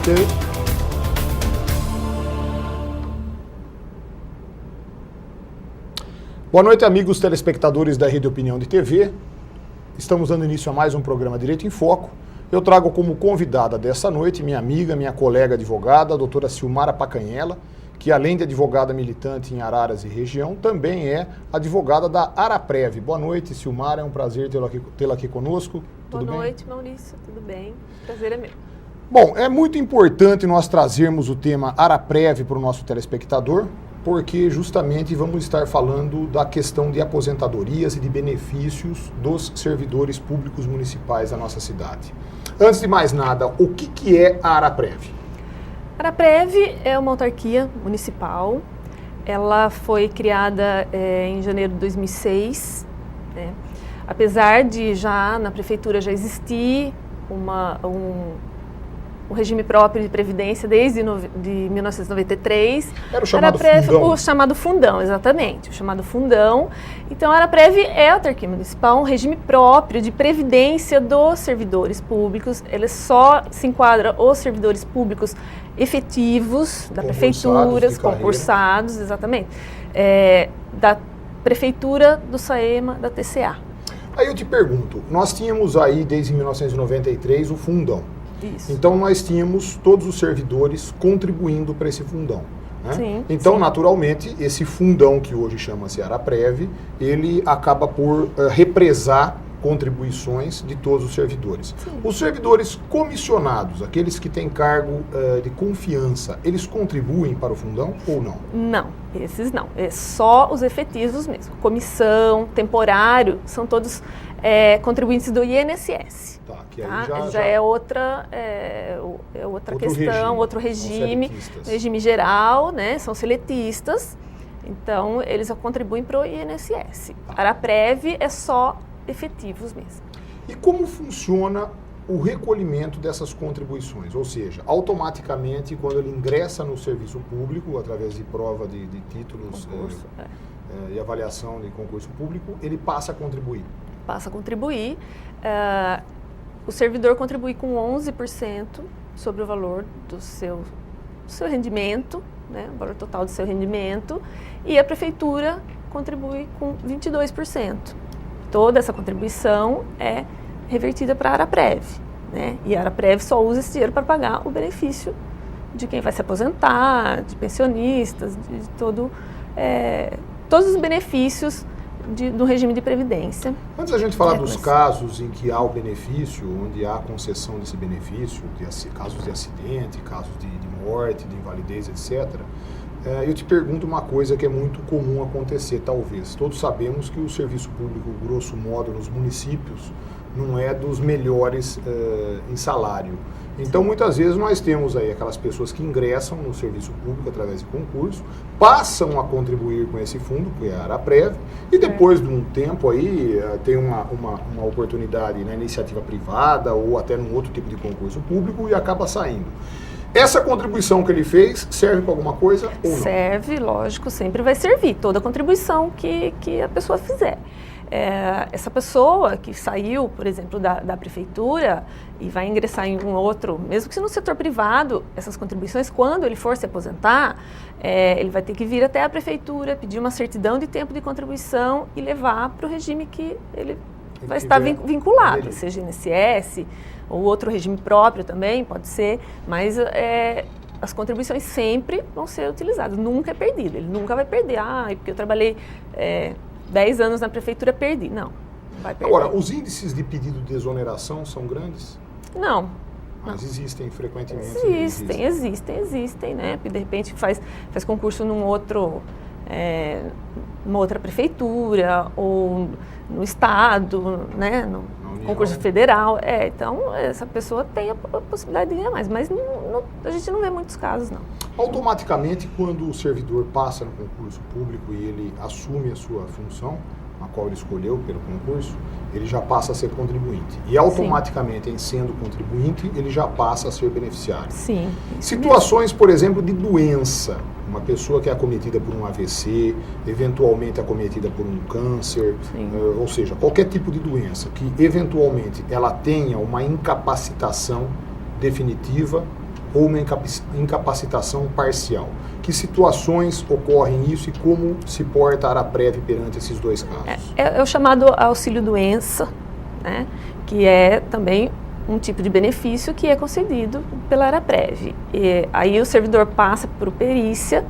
Ok. Boa noite, amigos telespectadores da Rede Opinião de TV. Estamos dando início a mais um programa Direito em Foco. Eu trago como convidada dessa noite minha amiga, minha colega advogada, a doutora Silmara Pacanhella, que além de advogada militante em Araras e região, também é advogada da Araprev. Boa noite, Silmara, é um prazer tê-la aqui conosco. Tudo bem? Boa noite, Maurício, tudo bem? Prazer é meu. Bom, é muito importante nós trazermos o tema Araprev para o nosso telespectador, porque justamente vamos estar falando da questão de aposentadorias e de benefícios dos servidores públicos municipais da nossa cidade. Antes de mais nada, o que é a Araprev? A Araprev é uma autarquia municipal. Ela foi criada em janeiro de 2006. Né? Apesar de já na prefeitura já existir o regime próprio de previdência desde de 1993. Era o chamado fundão. O chamado fundão, exatamente, o chamado fundão. Então, a Araprev é a autarquia municipal, um regime próprio de previdência dos servidores públicos. Ele só se enquadra os servidores públicos efetivos da prefeitura, concursados, exatamente, da prefeitura, do SAEMA, da TCA. Aí eu te pergunto, nós tínhamos aí desde 1993 o fundão. Isso. Então nós tínhamos todos os servidores contribuindo para esse fundão. Né? Sim, então, sim. Naturalmente, esse fundão que hoje chama-se Araprev, ele acaba por represar contribuições de todos os servidores. Sim. Os servidores comissionados, aqueles que têm cargo de confiança, eles contribuem para o fundão ou não? Não, esses não. É só os efetivos mesmo. Comissão, temporário, são todos contribuintes do INSS. Tá, que aí tá? já é outra questão, outro regime geral, né? São seletistas, então eles contribuem para o INSS. Tá. A Araprev é só efetivos mesmo. E como funciona o recolhimento dessas contribuições? Ou seja, automaticamente, quando ele ingressa no serviço público, através de prova de títulos e avaliação de concurso público, ele passa a contribuir? Passa a contribuir. O servidor contribui com 11% sobre o valor do seu rendimento, né, o valor total do seu rendimento, e a prefeitura contribui com 22%. Toda essa contribuição é revertida para a Araprev, né, e a Araprev só usa esse dinheiro para pagar o benefício de quem vai se aposentar, de pensionistas, de todos os benefícios do regime de previdência. Antes da gente falar dos casos em que há o benefício, onde há a concessão desse benefício, casos de acidente, casos de morte, de invalidez, etc., eu te pergunto uma coisa que é muito comum acontecer, talvez. Todos sabemos que o serviço público, grosso modo, nos municípios, não é dos melhores em salário. Então, muitas vezes, nós temos aí aquelas pessoas que ingressam no serviço público através de concurso, passam a contribuir com esse fundo, que é a Araprev, e depois de um tempo aí, tem uma oportunidade na iniciativa privada ou até num outro tipo de concurso público e acaba saindo. Essa contribuição que ele fez serve para alguma coisa ou não? Serve, lógico, sempre vai servir, toda contribuição que a pessoa fizer. Essa pessoa que saiu, por exemplo, da prefeitura e vai ingressar em um outro, mesmo que seja no setor privado, essas contribuições, quando ele for se aposentar, ele vai ter que vir até a prefeitura, pedir uma certidão de tempo de contribuição e levar para o regime que ele vai estar vinculado, seja INSS ou outro regime próprio também, pode ser, mas as contribuições sempre vão ser utilizadas, nunca é perdido, ele nunca vai perder, porque eu trabalhei 10 anos na prefeitura, perdi. Não vai perder. Agora, os índices de pedido de exoneração são grandes? Não. Mas existem frequentemente? Existem, né? De repente faz concurso numa outra prefeitura ou no estado, né? No concurso federal. Então, essa pessoa tem a possibilidade de ganhar mais, mas a gente não vê muitos casos, não. Automaticamente, quando o servidor passa no concurso público e ele assume a sua função, a qual ele escolheu pelo concurso, ele já passa a ser contribuinte. E automaticamente, em sendo contribuinte, ele já passa a ser beneficiário. Sim. Situações, por exemplo, de doença. Uma pessoa que é acometida por um AVC, eventualmente acometida por um câncer, ou seja, qualquer tipo de doença que eventualmente ela tenha uma incapacitação definitiva, ou uma incapacitação parcial. Que situações ocorrem isso e como se porta a Araprev perante esses dois casos? É o chamado auxílio-doença, né, que é também um tipo de benefício que é concedido pela Araprev. E aí o servidor passa pela perícia,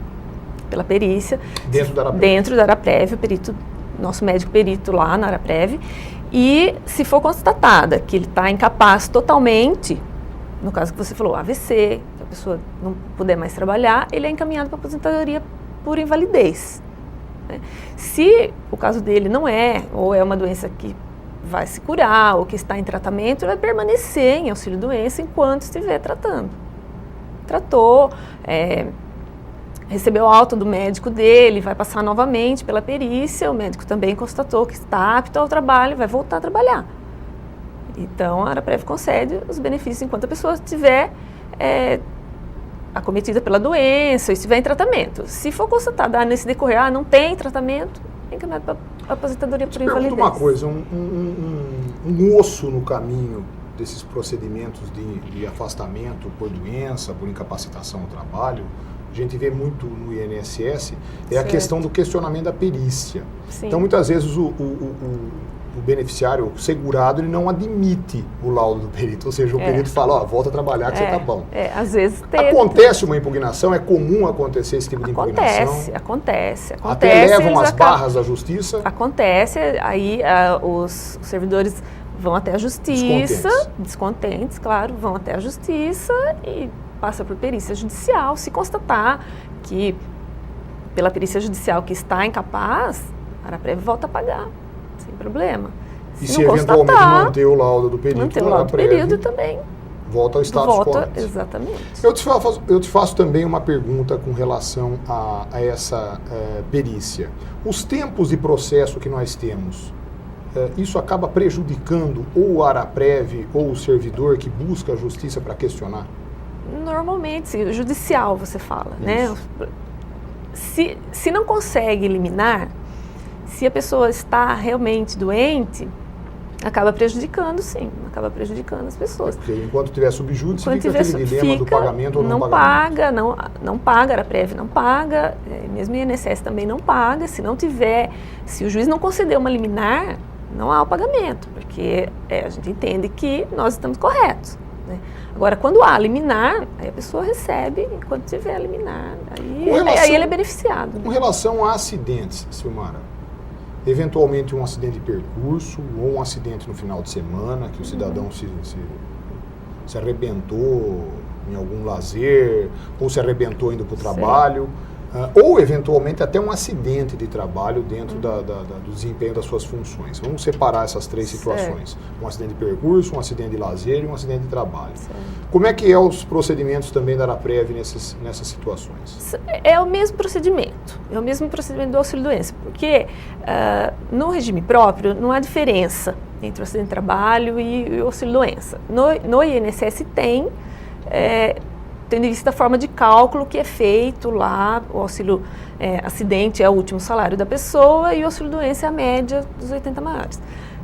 dentro da Araprev, o perito, nosso médico perito lá na Araprev, e se for constatada que ele está incapaz totalmente, no caso que você falou, AVC, se a pessoa não puder mais trabalhar, ele é encaminhado para aposentadoria por invalidez, né? Se o caso dele não é, ou é uma doença que vai se curar, ou que está em tratamento, ele vai permanecer em auxílio-doença enquanto estiver tratando. Tratou, recebeu alta do médico dele, vai passar novamente pela perícia, o médico também constatou que está apto ao trabalho, vai voltar a trabalhar. Então, a Araprev concede os benefícios enquanto a pessoa estiver acometida pela doença, ou estiver em tratamento. Se for constatada nesse decorrer, não tem tratamento, é encaminhado para a aposentadoria por invalidez. Pergunta uma coisa, um osso no caminho desses procedimentos de afastamento por doença, por incapacitação ao trabalho, a gente vê muito no INSS, a questão do questionamento da perícia. Sim. Então, muitas vezes, o beneficiário, o segurado, ele não admite o laudo do perito. Ou seja, o perito fala, volta a trabalhar que você está bom. Às vezes tem. Acontece uma impugnação? É comum acontecer esse tipo de impugnação? Acontece. Até levam as barras da justiça? Acontece, aí os servidores vão até a justiça, descontentes, claro, vão até a justiça e passa por perícia judicial. Se constatar que, pela perícia judicial, que está incapaz, a Araprev volta a pagar, sem problema. Se eventualmente manter o laudo do perito, manter o laudo do período também volta ao status quo. Exatamente. Eu te faço também uma pergunta com relação a essa perícia. Os tempos de processo que nós temos, isso acaba prejudicando ou a Araprev ou o servidor que busca a justiça para questionar? Normalmente, judicial você fala, né? Se não consegue eliminar, se a pessoa está realmente doente, acaba prejudicando, sim, acaba prejudicando as pessoas. Porque enquanto tiver subjúdice, fica aquele dilema do pagamento ou não pagamento. Não paga, a Araprev não paga, mesmo o INSS também não paga. Se o juiz não conceder uma liminar, não há o pagamento, porque a gente entende que nós estamos corretos, né? Agora, quando há liminar, aí a pessoa recebe, enquanto tiver liminar, aí ele é beneficiado. Com relação a acidentes, Silmara, eventualmente um acidente de percurso ou um acidente no final de semana, que o cidadão se arrebentou em algum lazer, ou se arrebentou indo para o trabalho, ou eventualmente até um acidente de trabalho dentro do desempenho das suas funções. Vamos separar essas três situações. Um acidente de percurso, um acidente de lazer e um acidente de trabalho. Como é que os procedimentos também da Araprev nessas situações? É o mesmo procedimento do auxílio-doença, porque no regime próprio não há diferença entre o acidente de trabalho e o auxílio-doença. No INSS tem, tendo em vista a forma de cálculo que é feito lá, o auxílio acidente é o último salário da pessoa e o auxílio-doença é a média dos 80 maiores.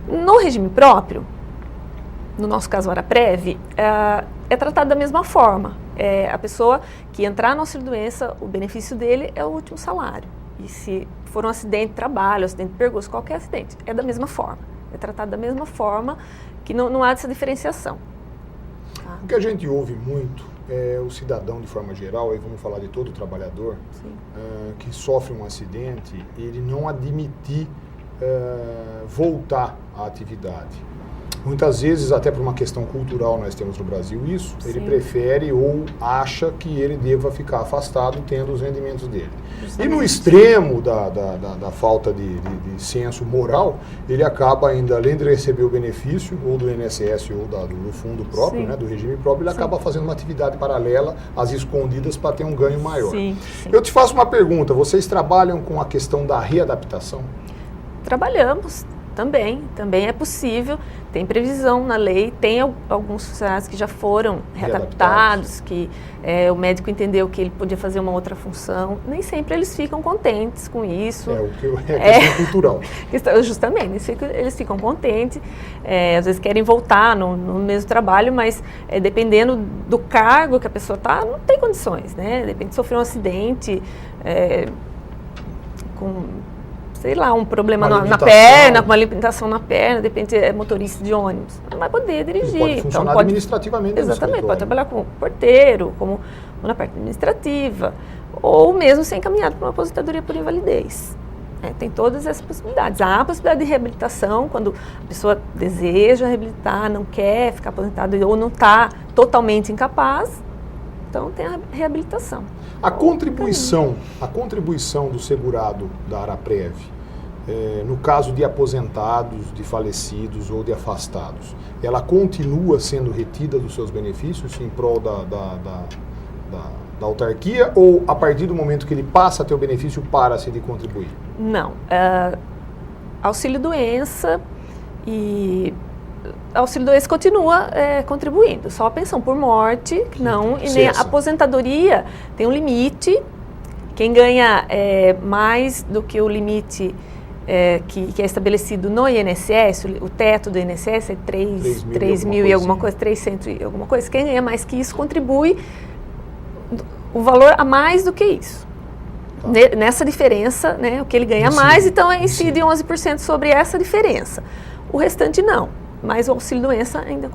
No regime próprio, no nosso caso a Araprev, é tratado da mesma forma. A pessoa que entrar no auxílio-doença, o benefício dele é o último salário. E se for um acidente de trabalho, acidente de percurso, qualquer acidente, é da mesma forma. É tratado da mesma forma, que não há essa diferenciação. O que a gente ouve muito é o cidadão, de forma geral, e vamos falar de todo trabalhador, que sofre um acidente, ele não admitir voltar à atividade. Muitas vezes, até por uma questão cultural, nós temos no Brasil isso, ele prefere ou acha que ele deva ficar afastado tendo os rendimentos dele. Justamente. E no extremo da falta de senso moral, ele acaba ainda, além de receber o benefício, ou do INSS ou do fundo próprio, né, do regime próprio, ele acaba fazendo uma atividade paralela, às escondidas, para ter um ganho maior. Sim. Eu te faço uma pergunta, vocês trabalham com a questão da readaptação? Trabalhamos. Também é possível, tem previsão na lei, tem alguns funcionários que já foram readaptados, que o médico entendeu que ele podia fazer uma outra função. Nem sempre eles ficam contentes com isso. É questão cultural. Justamente, eles ficam contentes, às vezes querem voltar no mesmo trabalho, mas dependendo do cargo que a pessoa está, não tem condições, né? De repente sofreu um acidente, com... sei lá, um problema na perna, com uma limitação na perna, de repente é motorista de ônibus, não vai poder dirigir. Pode funcionar então, administrativamente. Exatamente, pode trabalhar como porteiro, como na parte administrativa, ou mesmo ser encaminhado para uma aposentadoria por invalidez. Tem todas essas possibilidades. Há a possibilidade de reabilitação, quando a pessoa deseja reabilitar, não quer ficar aposentado ou não está totalmente incapaz, então tem a reabilitação. A contribuição do segurado da Araprev, no caso de aposentados, de falecidos ou de afastados, ela continua sendo retida dos seus benefícios em prol da autarquia, ou a partir do momento que ele passa a ter o benefício, para-se de contribuir? Não. Auxílio-doença e... auxílio-doença continua contribuindo, só a pensão por morte, não, e nem a aposentadoria tem um limite. Quem ganha mais do que o limite que é estabelecido no INSS, o teto do INSS é 3 mil e alguma coisa, 300 e alguma coisa, quem ganha mais que isso contribui o valor a mais do que isso. Tá. Nessa diferença, né, o que ele ganha mais, então incide 11% sobre essa diferença. O restante não. Mas o auxílio-doença ainda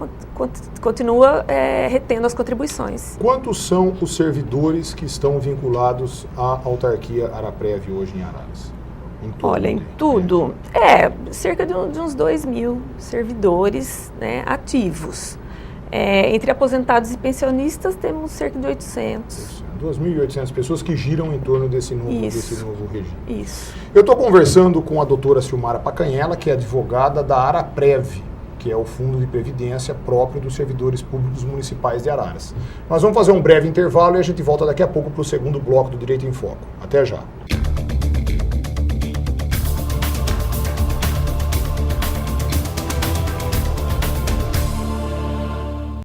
continua retendo as contribuições. Quantos são os servidores que estão vinculados à autarquia Araprev hoje em Araras? Olha, em tudo, cerca de uns 2.000 servidores, né, ativos. Entre aposentados e pensionistas, temos cerca de 800. 2.800 pessoas que giram em torno desse novo regime. Isso. Eu estou conversando com a doutora Silmara Pacanhella, que é advogada da Araprev, que é o fundo de previdência próprio dos servidores públicos municipais de Araras. Nós vamos fazer um breve intervalo e a gente volta daqui a pouco para o segundo bloco do Direito em Foco. Até já.